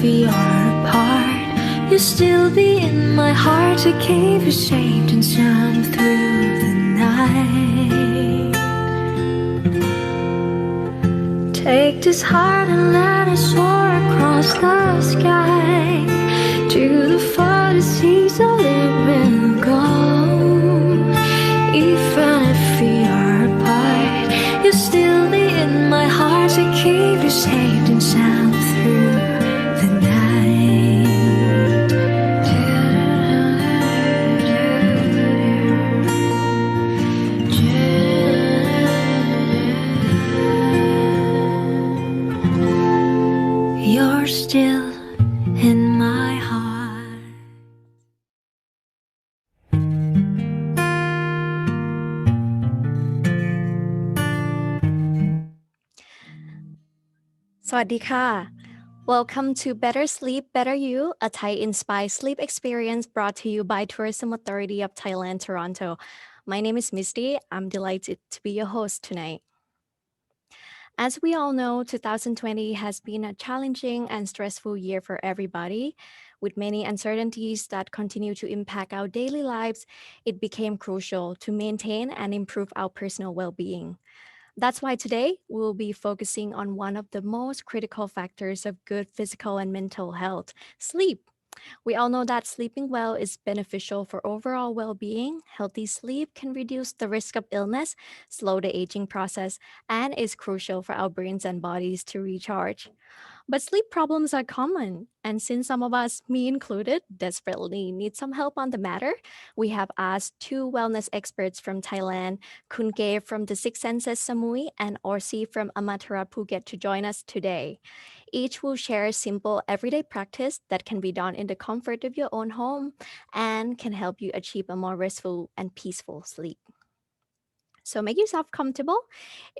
we are apart, you'll still be in my heart to keep you safe and sound through the night. Take this heart and let it soar across the sky to the farthest seas of it will go. Even if we are apart, you'll still be in my heart to keep you safe and sound through the night. You're still in my heart. สวัสดีค่ะ Welcome to Better Sleep, Better You, a Thai-inspired sleep experience brought to you by Tourism Authority of Thailand, Toronto. My name is Misty. I'm delighted to be your host tonight. As we all know, 2020 has been a challenging and stressful year for everybody. With many uncertainties that continue to impact our daily lives, it became crucial to maintain and improve our personal well-being. That's why today we will be focusing on one of the most critical factors of good physical and mental health, sleep. We all know that sleeping well is beneficial for overall well being. Healthy sleep can reduce the risk of illness, slow the aging process, and is crucial for our brains and bodies to recharge. But sleep problems are common, and since some of us, me included, desperately need some help on the matter, we have asked two wellness experts from Thailand, Kunke from the Six Senses Samui and Orsi from Amatara Phuket to join us today. Each will share a simple everyday practice that can be done in the comfort of your own home and can help you achieve a more restful and peaceful sleep. So make yourself comfortable.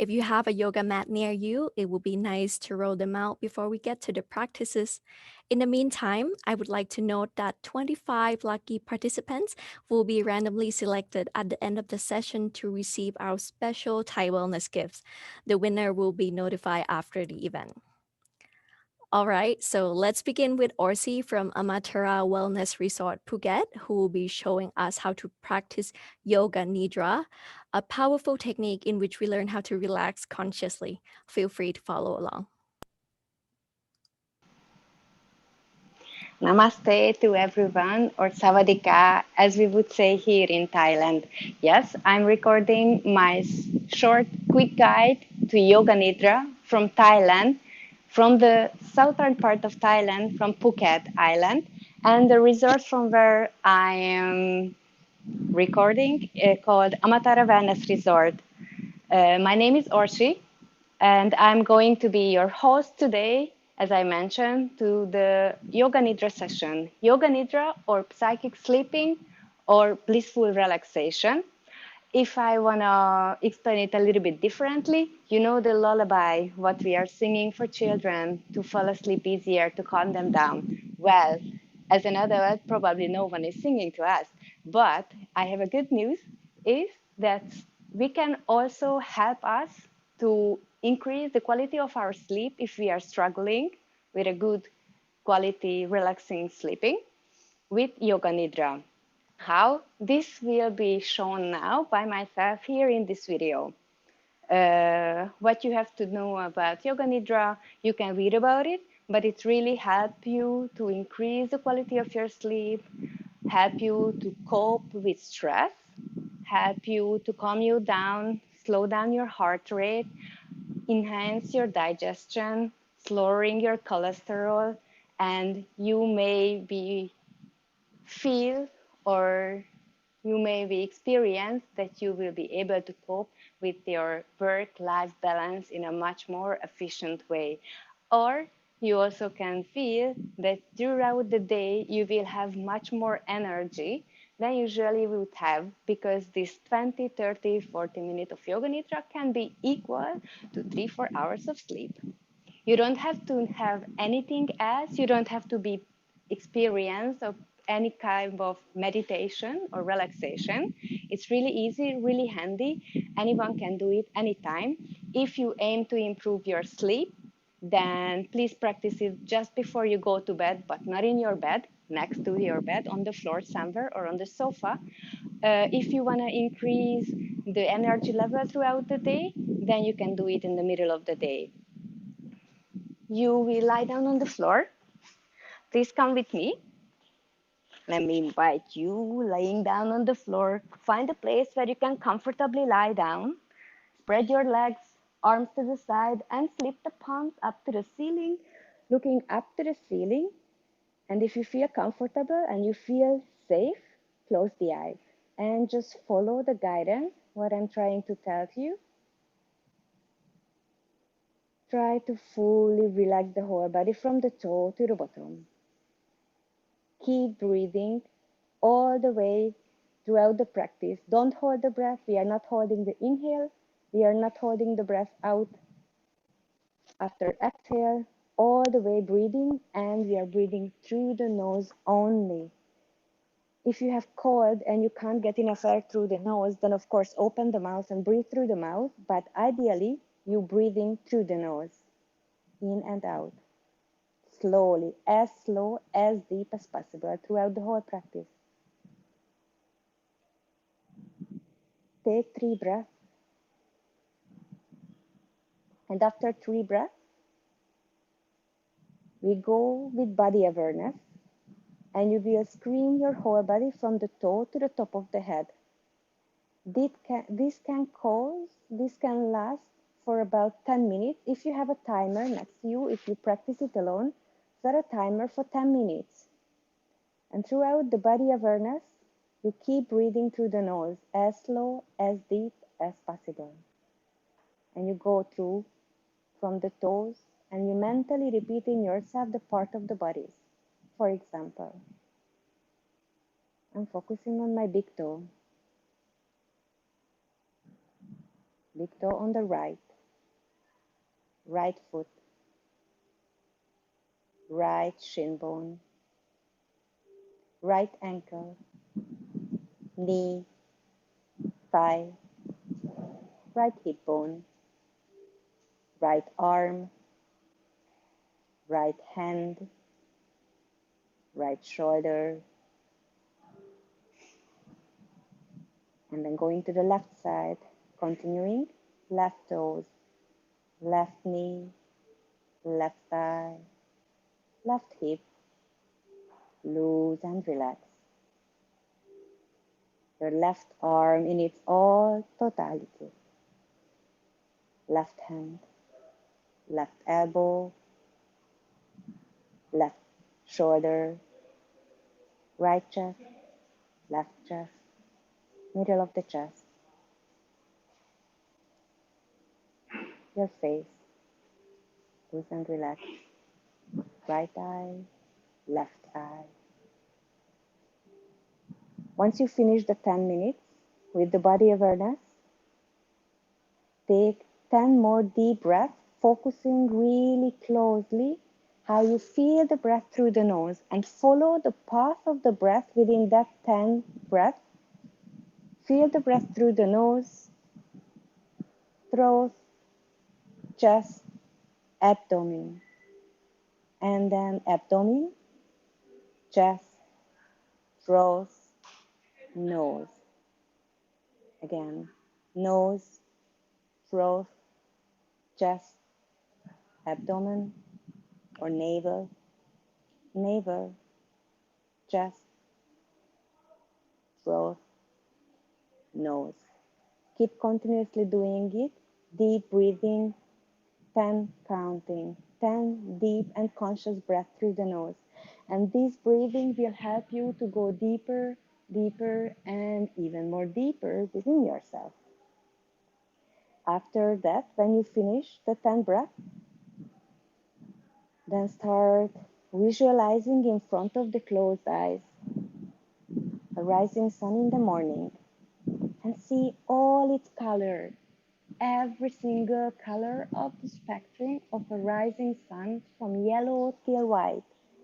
If you have a yoga mat near you, it would be nice to roll them out before we get to the practices. In the meantime, I would like to note that 25 lucky participants will be randomly selected at the end of the session to receive our special Thai wellness gifts. The winner will be notified after the event. All right, so let's begin with Orsi from Amatara Wellness Resort, Phuket, who will be showing us how to practice Yoga Nidra, a powerful technique in which we learn how to relax consciously. Feel free to follow along. Namaste to everyone, or Sawadika, as we would say here in Thailand. Yes, I'm recording my short, quick guide to Yoga Nidra from Thailand, from the southern part of Thailand, from Phuket Island, and the resort from where I am recording called Amatara Wellness Resort. My name is Orshi, and I'm going to be your host today, as I mentioned, to the Yoga Nidra session. Yoga Nidra, or psychic sleeping, or blissful relaxation. If I want to explain it a little bit differently, you know the lullaby, what we are singing for children to fall asleep easier, to calm them down. Well, as an adult, probably no one is singing to us. But I have a good news, is that we can also help us to increase the quality of our sleep if we are struggling with a good quality, relaxing sleeping with Yoga Nidra. How? This will be shown now by myself here in this video. What you have to know about Yoga Nidra, you can read about it, but it really helps you to increase the quality of your sleep, help you to cope with stress, help you to calm you down, slow down your heart rate, enhance your digestion, lowering your cholesterol, and you may be feel or you may be experience that you will be able to cope with your work-life balance in a much more efficient way. Or you also can feel that throughout the day you will have much more energy than usually you would have, because this 20, 30, 40 minutes of Yoga Nidra can be equal to 3-4 hours of sleep. You don't have to have anything else. You don't have to be experienced of any kind of meditation or relaxation. It's really easy, really handy. Anyone can do it anytime. If you aim to improve your sleep, then please practice it just before you go to bed, but not in your bed, next to your bed, on the floor somewhere or on the sofa. If you want to increase the energy level throughout the day, then you can do it in the middle of the day. You will lie down on the floor. Please come with me. Let me invite you laying down on the floor. Find a place where you can comfortably lie down. Spread your legs, arms to the side, and slip the palms up to the ceiling, looking up to the ceiling. And if you feel comfortable and you feel safe, close the eyes and just follow the guidance, what I'm trying to tell you. Try to fully relax the whole body from the toe to the bottom. Keep breathing all the way throughout the practice. Don't hold the breath. We are not holding the inhale. We are not holding the breath out after exhale. All the way breathing, and we are breathing through the nose only. If you have cold and you can't get enough air through the nose, then of course open the mouth and breathe through the mouth. But ideally, you breathing through the nose, in and out, slowly, as slow, as deep as possible throughout the whole practice. Take 3 breaths, and after 3 breaths, we go with body awareness, and you will screen your whole body from the toe to the top of the head. This can last for about 10 minutes. If you have a timer next to you, if you practice it alone, set a timer for 10 minutes. And throughout the body awareness, you keep breathing through the nose as slow, as deep as possible. And you go through from the toes, and you mentally repeat in yourself the part of the bodies. For example, I'm focusing on my big toe on the right foot, right shin bone, right ankle, knee, thigh, right hip bone, right arm, right hand, right shoulder, and then going to the left side, continuing, left toes, left knee, left thigh, left hip, loose and relax. Your left arm in its all totality. Left hand, left elbow, left shoulder, right chest, left chest, middle of the chest, your face, loose and relax. Right eye, left eye. Once you finish the 10 minutes with the body awareness, take 10 more deep breaths, focusing really closely how you feel the breath through the nose, and follow the path of the breath within that 10 breaths. Feel the breath through the nose, throat, chest, abdomen, and then abdomen, chest, throat, nose. Again, nose, throat, chest, abdomen, or navel, chest, throat, nose. Keep continuously doing it. Deep breathing, 10 counting, 10 deep and conscious breath through the nose. And this breathing will help you to go deeper, deeper, and even more deeper within yourself. After that, when you finish the 10 breaths, then start visualizing in front of the closed eyes a rising sun in the morning, and see all its colors, every single color of the spectrum of a rising sun, from yellow till white,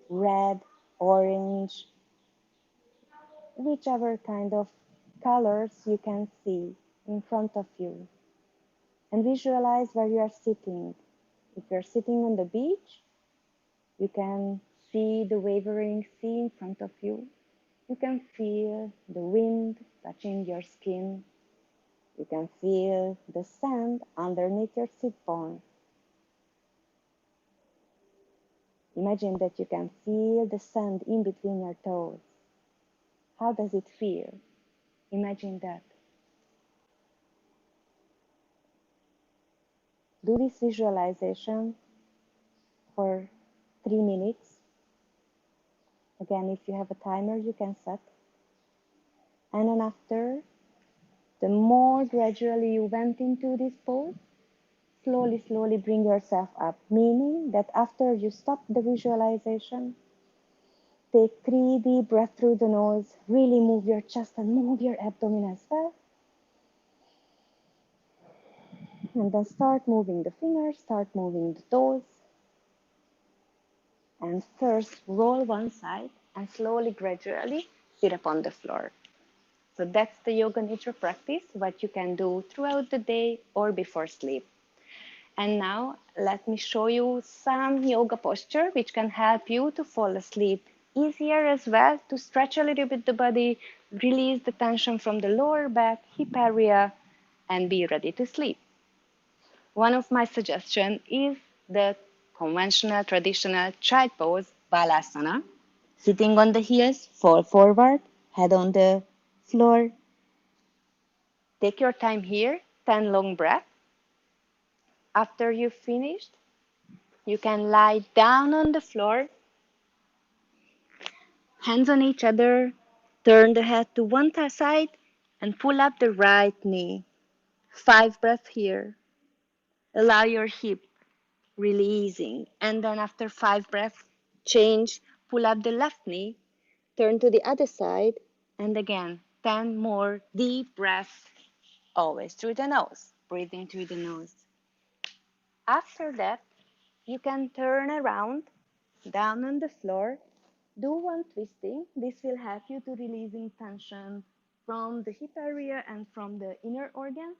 red, orange, whichever kind of colors you can see in front of you. And visualize where you are sitting. If you're sitting on the beach, you can see the wavering sea in front of you. You can feel the wind touching your skin. You can feel the sand underneath your sit bones. Imagine that you can feel the sand in between your toes. How does it feel? Imagine that. Do this visualization for 3 minutes. Again, if you have a timer, you can set. And then after, the more gradually you went into this pose, slowly, slowly bring yourself up. Meaning that after you stop the visualization, take 3 deep breaths through the nose, really move your chest and move your abdomen as well. And then start moving the fingers, start moving the toes. And first roll one side and slowly, gradually sit up on the floor. So that's the yoga nidra practice, what you can do throughout the day or before sleep. And now let me show you some yoga posture which can help you to fall asleep easier as well, to stretch a little bit the body, release the tension from the lower back, hip area, and be ready to sleep. One of my suggestions is the conventional traditional child pose, Balasana. Sitting on the heels, fall forward, head on the floor. Take your time here, 10 long breaths. After you've finished, you can lie down on the floor, hands on each other, turn the head to one side, and pull up the right knee. 5 breaths here. Allow your hip releasing. And then after 5 breaths, change, pull up the left knee, turn to the other side, and again, 10 more deep breaths, always through the nose, breathing through the nose. After that, you can turn around, down on the floor, do one twisting. This will help you to releasing tension from the hip area and from the inner organs.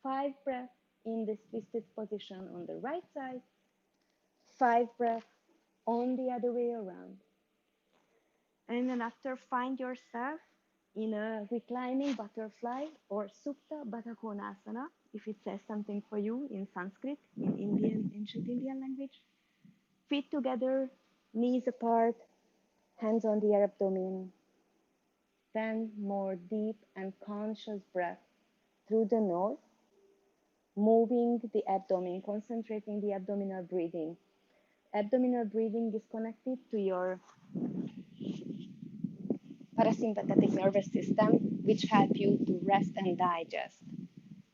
5 breaths in this twisted position on the right side, 5 breaths on the other way around. And then after, find yourself in a reclining butterfly or Supta Baddha Konasana, if it says something for you in Sanskrit, in Indian, ancient Indian language. Feet together, knees apart, hands on the abdomen. 10 more deep and conscious breaths through the nose, moving the abdomen, concentrating the abdominal breathing. Abdominal breathing is connected to your parasympathetic nervous system, which help you to rest and digest.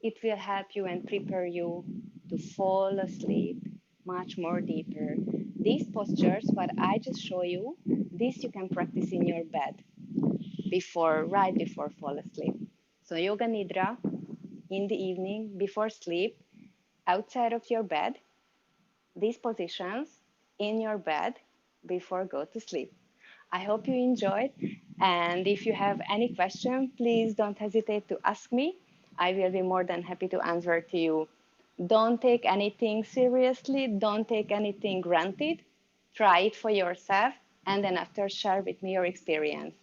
It will help you and prepare you to fall asleep much more deeper. These postures, what I just show you, this you can practice in your bed right before fall asleep. So yoga nidra in the evening before sleep, outside of your bed, these positions in your bed before go to sleep. I hope you enjoyed, and if you have any question, please don't hesitate to ask me. I will be more than happy to answer to you. Don't take anything seriously, don't take anything granted. Try it for yourself, and then after share with me your experience.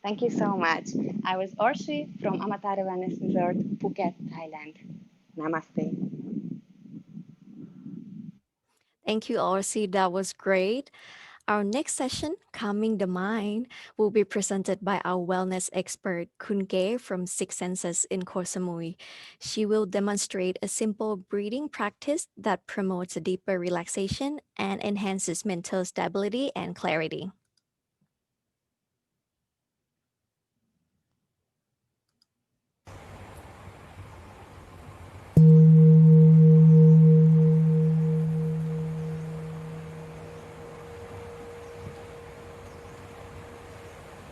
Thank you so much. I was Orshi from Amatara Wellness Resort, Phuket, Thailand. Namaste. Thank you, Orsi. That was great. Our next session, Calming the Mind, will be presented by our wellness expert, Kunge from Six Senses in Koh Samui. She will demonstrate a simple breathing practice that promotes a deeper relaxation and enhances mental stability and clarity.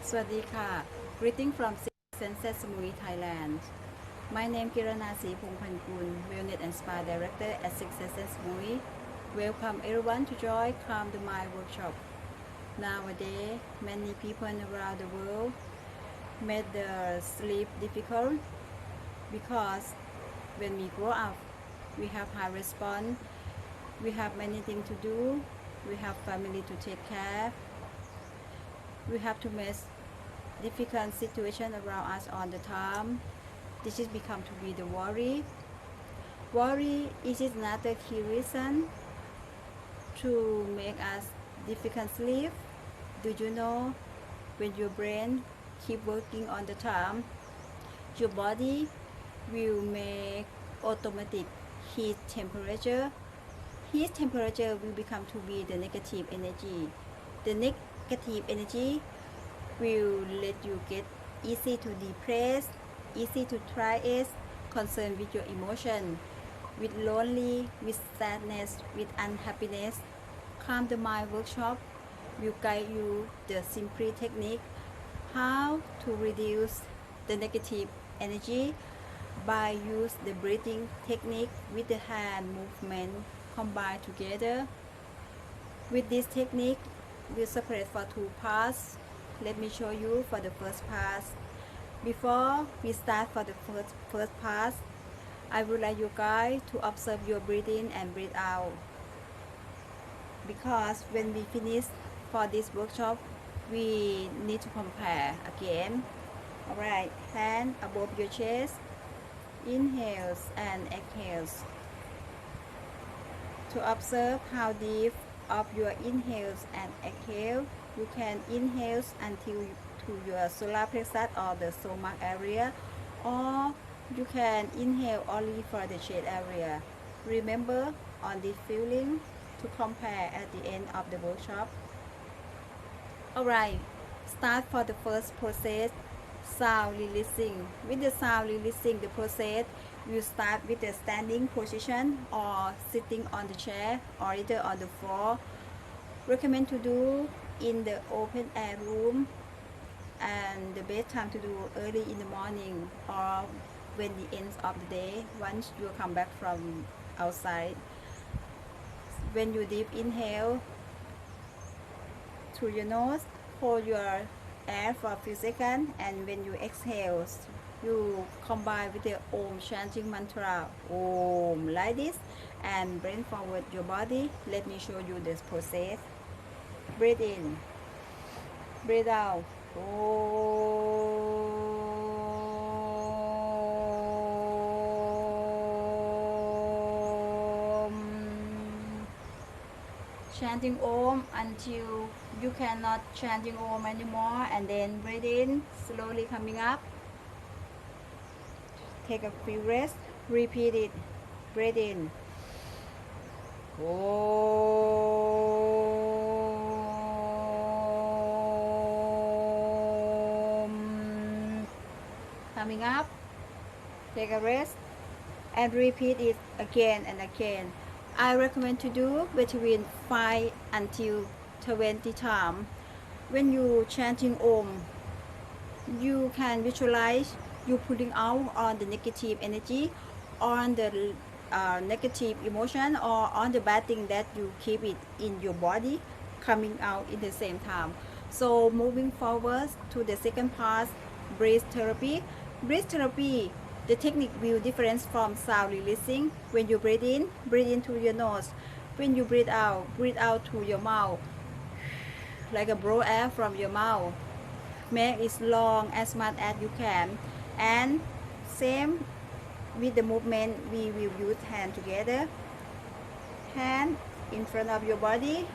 สวัสดีค่ะ Greeting from Six Senses Samui, Thailand. My name Kirana Sri Phongphanpun, Wellness and Spa Director at Six Senses Samui. Welcome everyone to join Calm the Mind workshop. Nowadays, many people around the world made the sleep difficult because when we grow up, we have high response We have many things to do. We have family to take care. We have to face difficult situation around us all the time. This is become to be the worry. Worry is another key reason to make us difficult sleep. Do you know when your brain keep working on the time, your body will make automatic heat temperature. Heat temperature will become to be the negative energy. The negative energy will let you get easy to depress, easy to stress, concerned with your emotion, with lonely, with sadness, with unhappiness. Calm the mind workshop will guide you the simple technique how to reduce the negative energy by use the breathing technique with the hand movement combined together. With this technique, we separate for two parts. Let me show you for the first part. Before we start for the first part, I would like you guys to observe your breathing and breathe out. Because when we finish for this workshop, we need to compare again. Alright, hand above your chest, inhales and exhales. To observe how deep of your inhales and exhale, you can inhale until to your solar plexus or the stomach area, or you can inhale only for the chest area. Remember on this feeling to compare at the end of the workshop. Alright, start for the first process, sound releasing. With the sound releasing the process, you start with the standing position or sitting on the chair or either on the floor. Recommend to do in the open air room, and the best time to do early in the morning or when the end of the day once you come back from outside. When you deep inhale through your nose, hold your air for a few seconds, and when you exhale, you combine with the Om chanting mantra, Om, like this, and bring forward your body. Let me show you this process. Breathe in, breathe out. Om. Chanting Om until you cannot chanting Om anymore, and then breathe in, slowly coming up. Take a few rest, repeat it, breathe in. Om. Coming up, take a rest, and repeat it again and again. I recommend to do between 5 until 20 times. When you chanting Om, you can visualize you putting out on the negative energy, on the negative emotion, or on the bad thing that you keep it in your body coming out in the same time. So moving forward to the second part, breath therapy. Breath therapy, the technique will different from sound releasing. When you breathe in through your nose. When you breathe out through your mouth, like a blow air from your mouth. Make it long as much as you can, and same with the movement, we will use hand together, hand in front of your body.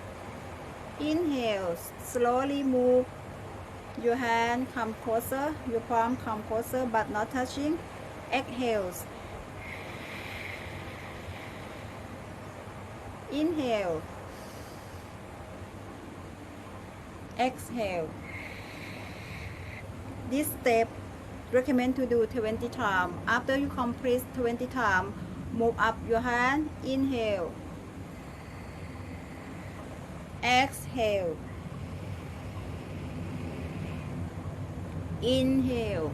Inhale, slowly move your hand, come closer, your palm come closer but not touching. Exhale, inhale, exhale. This step recommend to do 20 times. After you complete 20 times, move up your hand, inhale, exhale, inhale,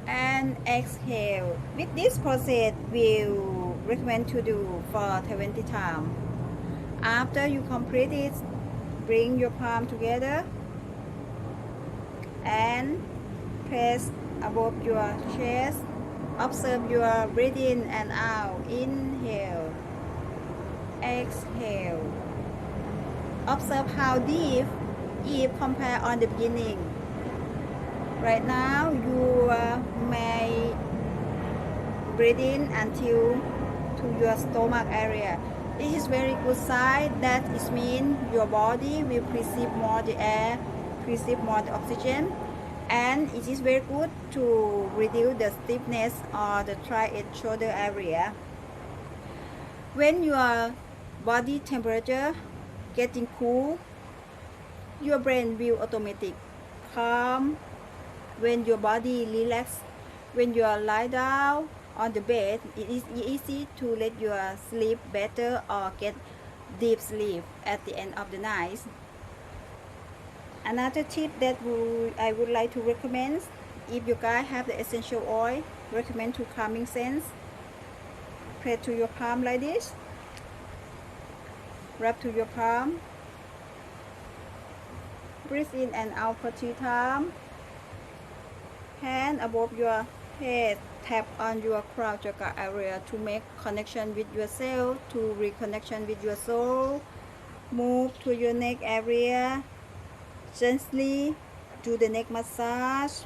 and exhale. With this process, we'll recommend to do for 20 times. After you complete it, bring your palm together and press above your chest Observe your breath in and out. Inhale, exhale. Observe how deep if compare on the beginning. Right now, you may breathe in until to your stomach area. It is very good sign that it means your body will receive more the air, receive more the oxygen, and it is very good to reduce the stiffness or the triad shoulder area. When your body temperature getting cool, your brain will automatically calm. When your body relax, when you lie down on the bed, it is easy to let you sleep better or get deep sleep at the end of the night. Another tip that I would like to recommend, if you guys have the essential oil, recommend to calming sense. Press to your palm like this, rub to your palm, breathe in and out for 2 times. Hand above your head, tap on your crown chakra area to make connection with yourself, to reconnection with your soul. Move to your neck area, gently do the neck massage.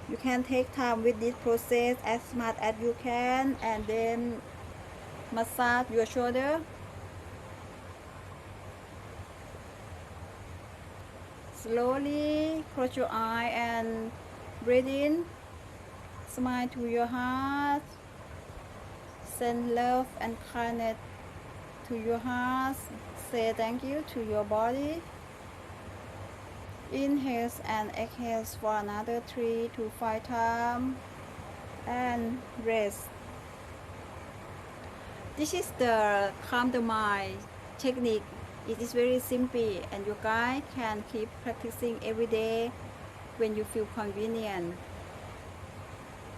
You can take time with this process as much as you can, and then massage your shoulder. Slowly close your eye and breathe in. Smile to your heart. Send love and kindness to your heart. Say thank you to your body. Inhale and exhale for another 3 to 5 times. And rest. This is the calm the mind technique. It is very simple and you guys can keep practicing every day when you feel convenient.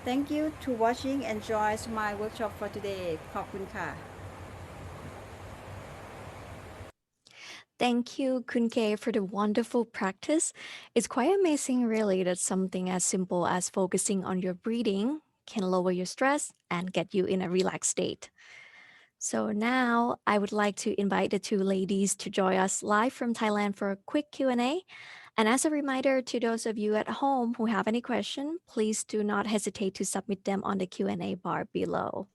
Thank you to watching and join my workshop for today. ขอบคุณค่ะ Thank you, Kunke, for the wonderful practice. It's quite amazing, really, that something as simple as focusing on your breathing can lower your stress and get you in a relaxed state. So now I would like to invite the two ladies to join us live from Thailand for a quick Q&A. And as a reminder to those of you at home who have any question, please do not hesitate to submit them on the Q&A bar below.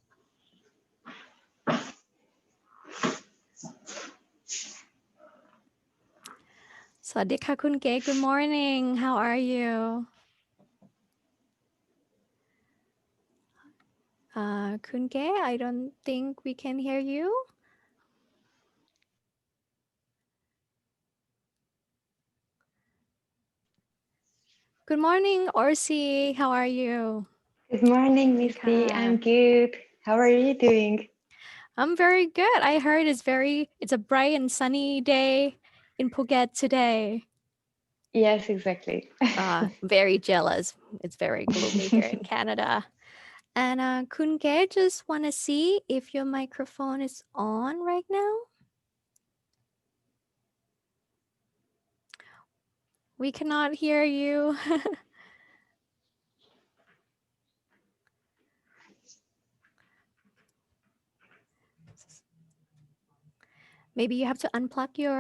Sawadee Kunke, good morning. How are you? Kunke, I don't think we can hear you. Good morning, Orsi. How are you? Good morning, Misty. Ka. I'm good. How are you doing? I'm very good. I heard it's a bright and sunny day in Phuket today. Yes, exactly. Very jealous. It's very gloomy here in Canada. And Kunke, just want to see if your microphone is on right now. We cannot hear you. Maybe you have to unplug your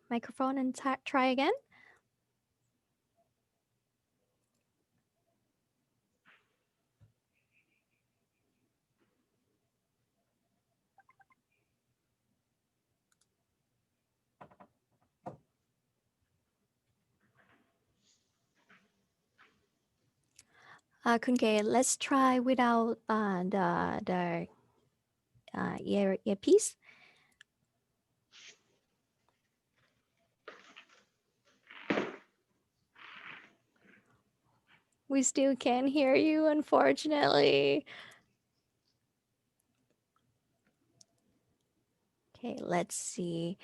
microphone and try again. Kunke, let's try without the earpiece. We still can't hear you, unfortunately. Okay, let's see.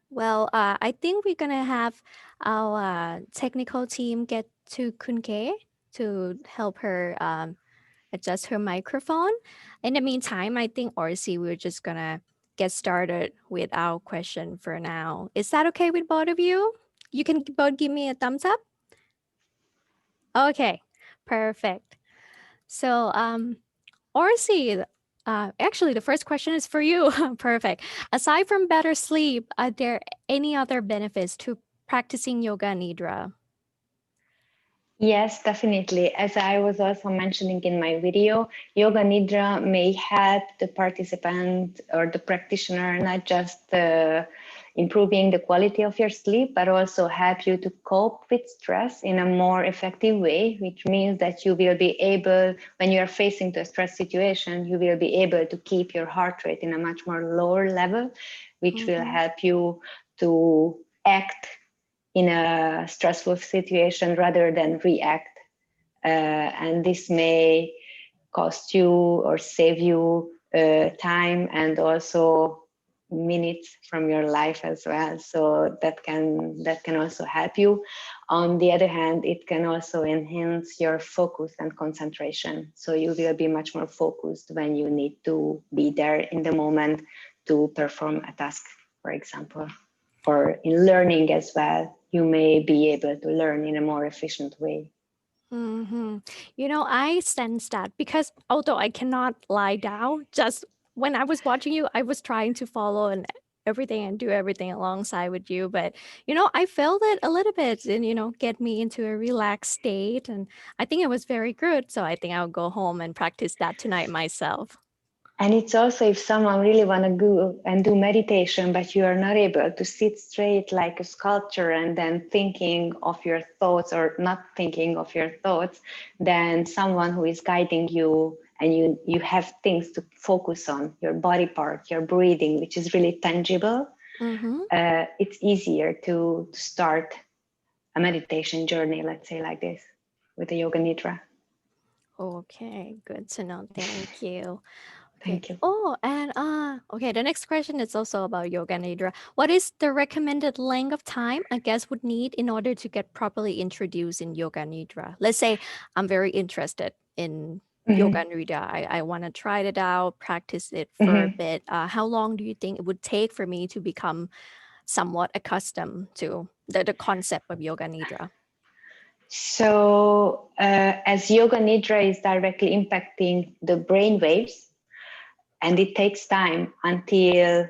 Well, I think we're gonna have our technical team get to Kunke to help her adjust her microphone. In the meantime, I think Orsi, we're just gonna get started with our question for now. Is that okay with both of you? You can both give me a thumbs up. Okay, perfect. So, Orsi, actually, the first question is for you. Perfect. Aside from better sleep, are there any other benefits to practicing yoga nidra? Yes, definitely. As I was also mentioning in my video, Yoga Nidra may help the participant or the practitioner not just improving the quality of your sleep, but also help you to cope with stress in a more effective way, which means that you will be able, when you are facing the stress situation, you will be able to keep your heart rate in a much more lower level, which will help you to act in a stressful situation rather than react. And this may cost you or save you time and also minutes from your life as well. So that can also help you. On the other hand, it can also enhance your focus and concentration. So you will be much more focused when you need to be there in the moment to perform a task, for example, or in learning as well. You may be able to learn in a more efficient way. Mm-hmm. I sense that because although I cannot lie down, just when I was watching you, I was trying to follow and everything and do everything alongside with you. But, I felt it a little bit and, get me into a relaxed state. And I think it was very good. So I think I'll go home and practice that tonight myself. And it's also if someone really want to go and do meditation, but you are not able to sit straight like a sculpture and then thinking of your thoughts or not thinking of your thoughts, then someone who is guiding you and you have things to focus on, your body part, your breathing, which is really tangible, it's easier to start a meditation journey, let's say like this, with the Yoga Nidra. Okay, good to know. Thank you. Okay. Thank you. Oh, and okay, the next question is also about yoga nidra. What is the recommended length of time a guest would need in order to get properly introduced in yoga nidra? Let's say I'm very interested in yoga Mhm. nidra. I want to try it out, practice it for a Mhm. bit. How long do you think it would take for me to become somewhat accustomed to the concept of yoga nidra? So, as yoga nidra is directly impacting the brain waves, and it takes time until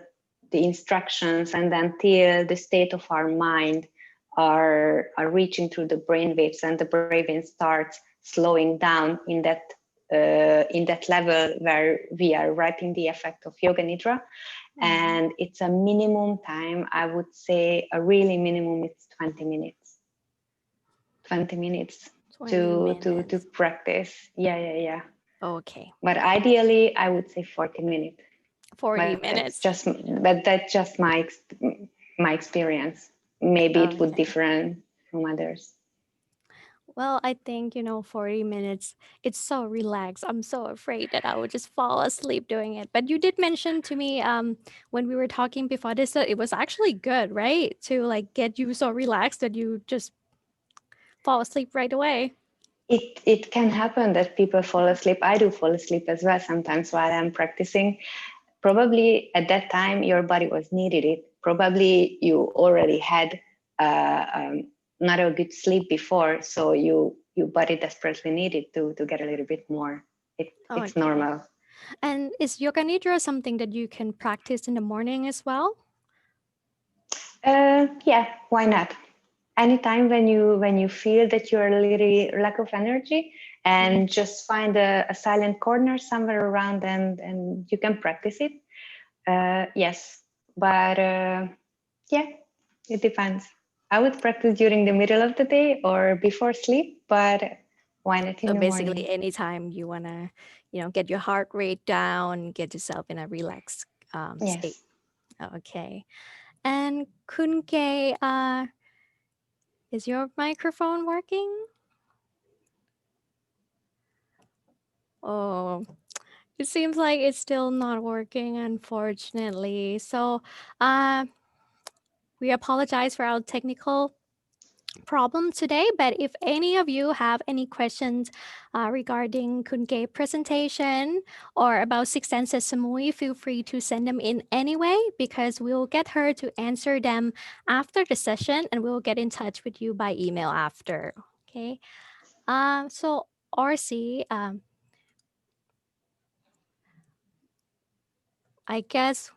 the instructions and until the state of our mind are reaching through the brain waves, and the brain wave starts slowing down in that level where we are reaping the effect of yoga nidra. And it's a minimum time, I would say a really minimum, it's 20 minutes. 20 minutes 20 to minutes. practice. Yeah. Okay. But ideally, I would say 40 minutes. 40 But minutes. that's just my experience. Maybe it would Okay. differ from others. Well, I think, 40 minutes, it's so relaxed. I'm so afraid that I would just fall asleep doing it. But you did mention to me when we were talking before this that it was actually good, right? To like get you so relaxed that you just fall asleep right away. It can happen that people fall asleep. I do fall asleep as well sometimes while I'm practicing. Probably at that time your body was needed it. Probably you already had not a good sleep before, so your body desperately needed to get a little bit more. It's Okay. normal. And is yoga nidra something that you can practice in the morning as well? Yeah, why not? Anytime when you feel that you're a little lack of energy, and just find a silent corner somewhere around, and you can practice it. Yes, but yeah, it depends. I would practice during the middle of the day or before sleep, but why not in So the basically, morning? anytime you want to, get your heart rate down, get yourself in a relaxed state. Yes. Okay. And Kunke, is your microphone working? Oh, it seems like it's still not working, unfortunately. So, uh, we apologize for our technical problem today, but if any of you have any questions regarding Kunke presentation or about Six Senses Samui, feel free to send them in anyway because we'll get her to answer them after the session and we'll get in touch with you by email after. Okay. So RC, I guess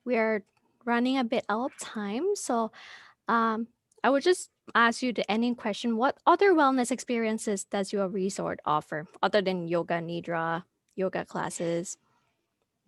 we're running a bit out of time. So I would just ask you the ending question. What other wellness experiences does your resort offer other than yoga nidra, yoga classes?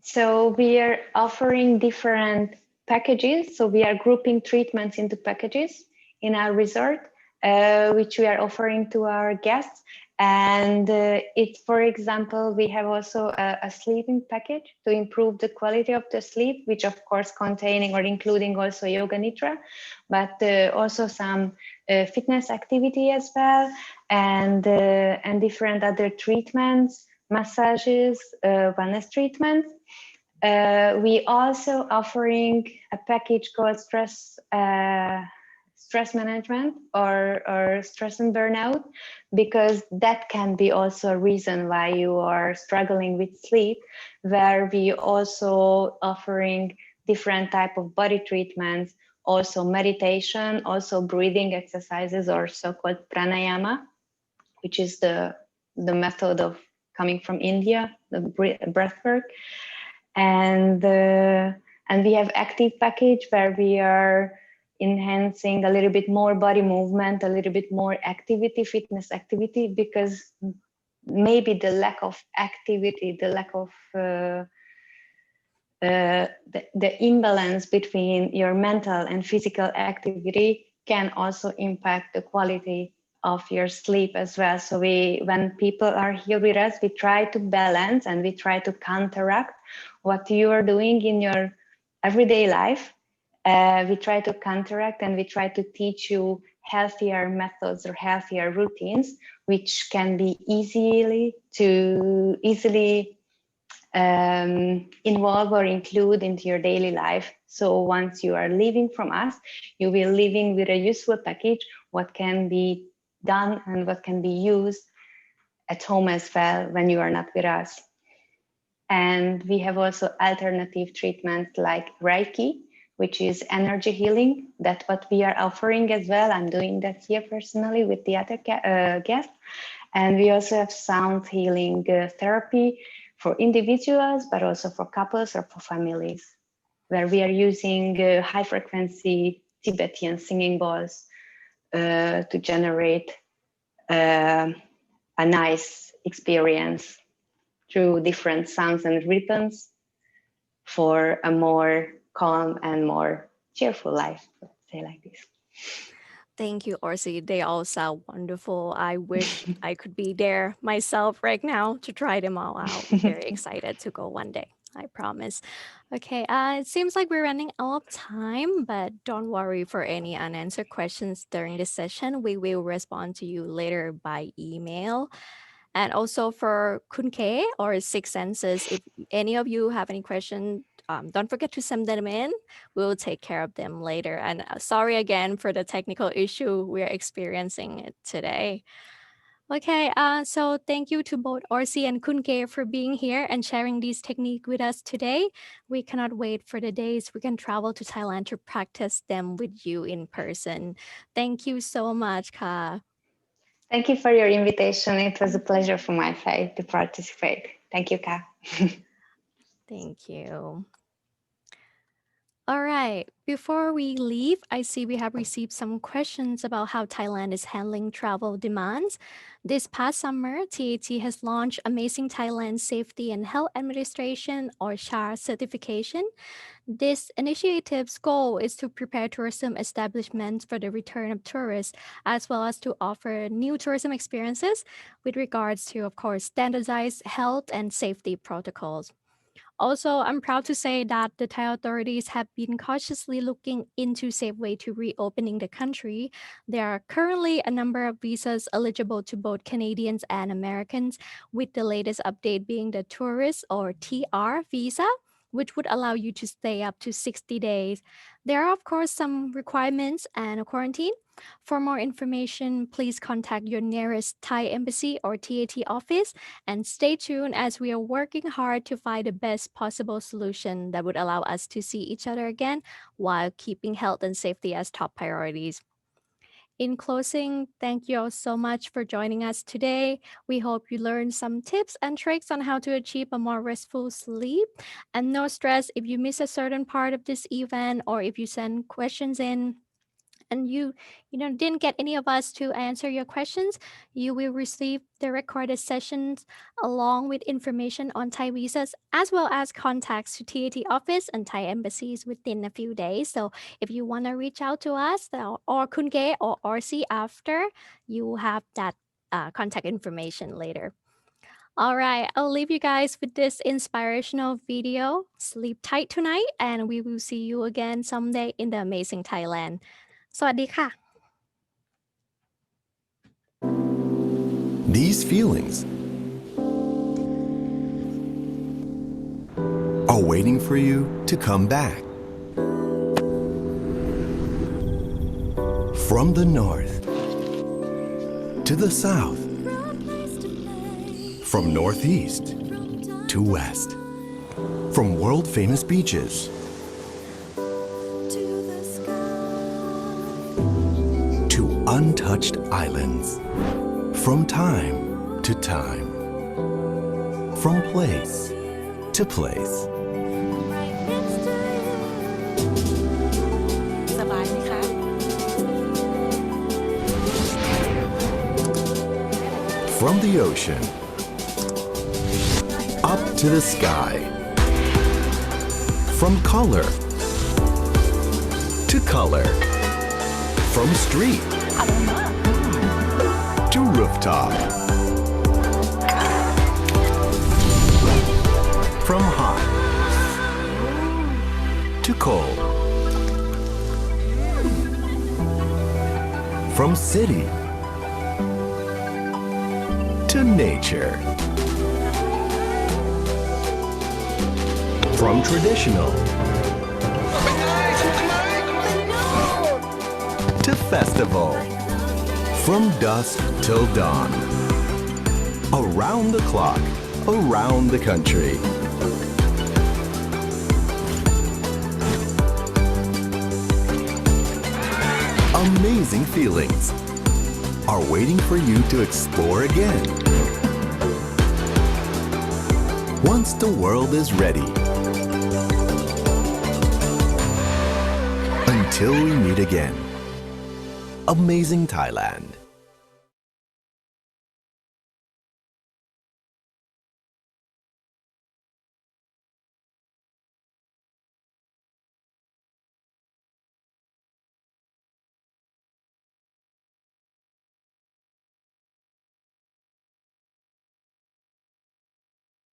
So we are offering different packages. So we are grouping treatments into packages in our resort, which we are offering to our guests. And it's, for example, we have also a sleeping package to improve the quality of the sleep, which of course containing or including also yoga nidra, but also some fitness activity as well, and different other treatments, massages, wellness treatments. We also offering a package called stress management or stress and burnout, because that can be also a reason why you are struggling with sleep, where we also offering different type of body treatments, also meditation, also breathing exercises, or so-called pranayama, which is the method of coming from India, the breath work. And we have active package where we are enhancing a little bit more body movement, a little bit more activity, fitness activity, because maybe the lack of activity, the lack of the imbalance between your mental and physical activity can also impact the quality of your sleep as well. So when people are here with us, we try to balance and we try to counteract what you are doing in your everyday life. We try to counteract and we try to teach you healthier methods or healthier routines, which can be easily involve or include into your daily life. So once you are leaving from us, you will leaving with a useful package, what can be done and what can be used at home as well when you are not with us. And we have also alternative treatments like Reiki, which is energy healing. That's what we are offering as well. I'm doing that here personally with the other guests. And we also have sound healing therapy for individuals, but also for couples or for families, where we are using high frequency Tibetan singing bowls to generate a nice experience through different sounds and rhythms for a more calm and more cheerful life, let's say like this. Thank you, Orsi. They all sound wonderful. I wish I could be there myself right now to try them all out. Very excited to go one day. I promise. Okay, it seems like we're running out of time, but don't worry for any unanswered questions during this session. We will respond to you later by email. And also for Kunke or Six Senses, if any of you have any questions, don't forget to send them in. We'll take care of them later. And sorry again for the technical issue we're experiencing today. Okay, so thank you to both Orsi and Kunke for being here and sharing these techniques with us today. We cannot wait for the days we can travel to Thailand to practice them with you in person. Thank you so much, Ka. Thank you for your invitation. It was a pleasure for my side to participate. Thank you, Ka. Thank you. All right. Before we leave, I see we have received some questions about how Thailand is handling travel demands. This past summer, TAT has launched Amazing Thailand Safety and Health Administration or SHAR certification. This initiative's goal is to prepare tourism establishments for the return of tourists, as well as to offer new tourism experiences with regards to, of course, standardized health and safety protocols. Also, I'm proud to say that the Thai authorities have been cautiously looking into safe way to reopening the country. There are currently a number of visas eligible to both Canadians and Americans, with the latest update being the tourist or TR visa, which would allow you to stay up to 60 days. There are, of course, some requirements and a quarantine. For more information, please contact your nearest Thai embassy or TAT office and stay tuned as we are working hard to find the best possible solution that would allow us to see each other again while keeping health and safety as top priorities. In closing, thank you all so much for joining us today. We hope you learned some tips and tricks on how to achieve a more restful sleep. And no stress if you miss a certain part of this event or if you send questions in and you didn't get any of us to answer your questions, you will receive the recorded sessions along with information on Thai visas as well as contacts to TAT office and Thai embassies within a few days. So if you want to reach out to us or Kunge or RC after, you will have that contact information later. All right, I'll leave you guys with this inspirational video. Sleep tight tonight, and we will see you again someday in the amazing Thailand. สวัสดีค่ะ These feelings are waiting for you to come back. From the north to the south, from northeast to west, from world-famous beaches to untouched islands, from time to time, from place to place. สบายไหมคะ From the ocean up to the sky, from color to color, from street to rooftop, from hot to cold, from city to nature, from traditional to festival, from dusk till dawn, around the clock, around the country. Amazing feelings are waiting for you to explore again. Once the world is ready. Until we meet again. Amazing Thailand.